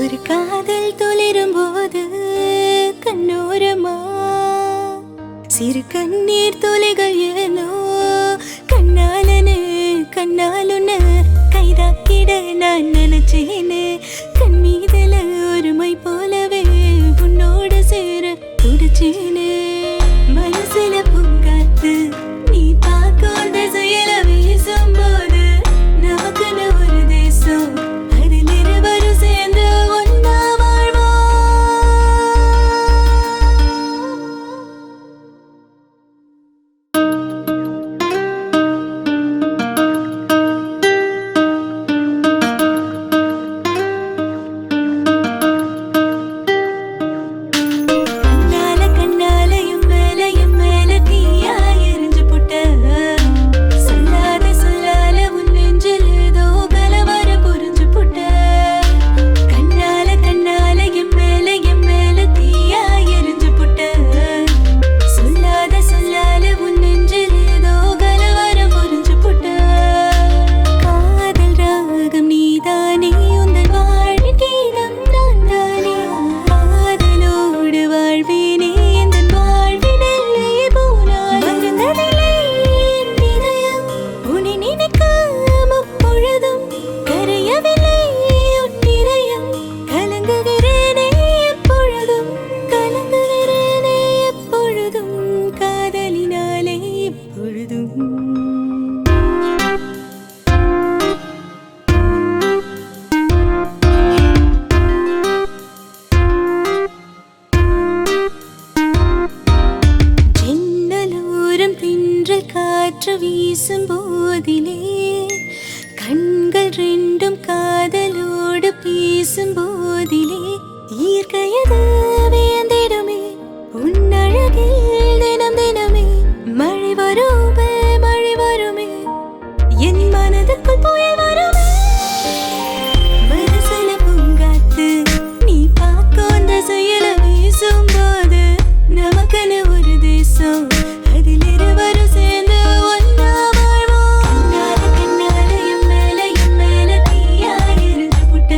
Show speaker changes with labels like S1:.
S1: ஒரு காதல் துளிரும் போது கண்ணோரமா சிறு கண்ணீர் துளிகள் ஏனோ கண்ணாலனு கண்ணாலுன்னு கைதாக்கிட நான் நினைச்சேனே. கண் மீதல ஒருமை போலவே உன்னோடு சேர துடிச்சேனே. மனசுல பூங்காத்து நீ பார்க்கும் திசையில வீசும் போது நமக்குன்னு ஒரு தேசம் அதில் இருவரும் சேர்ந்து ஒன்னா வாழ்வோம். கண்ணால கண்ணாலையும் மேல தீயா எரிஞ்சு புட்ட சொல்லாத சொல்லால உன் நெஞ்சில் ஏதோ கலவர புரிஞ்சு புட்ட. கண்ணால கண்ணாலையும் மேல தீயா எரிஞ்சு புட்ட சொல்லாத சொல்லால உன் நெஞ்சில் ஏதோ கலவர புரிஞ்சு புட்ட. காதல் ராகம் நீதானே உந்தன் வாழ்வின் கீதம் நான் தானே. காதலோடு வாழ்வேனே எந்தன் வாழ்வின் எல்லையே போனாலும் மறந்ததில்லை என் இதயம் உன்னை நினைக்காம பொழுதும் கரையவில்லை உன் இதயம். கலங்குகிறேனே எப்பொழுதும் கலங்குகிறேனே எப்பொழுதும் காதலினாலே எப்பொழுதும். ஜன்னலோரம் தென்றல் காற்று வீசும் போதிலே கண்கள் ரெண்டும் காதலோடு பேசும் போதிலே இயற்கையது வியந்திடுமே உன் அழகில் தினம் தினமே. மழை வருமே என் மனதுக்குள் புயல் வருமே. மனசுல பூங்காத்து நீ பார்க்கும் திசையில வீசும் போது நமக்குன்னு ஒரு தேசம் அதில் இருவரும் சேர்ந்து ஒன்னா வாழ்வோம். கண்ணால கண்ணாலையும் மேல தீயா எரிஞ்சு புட்ட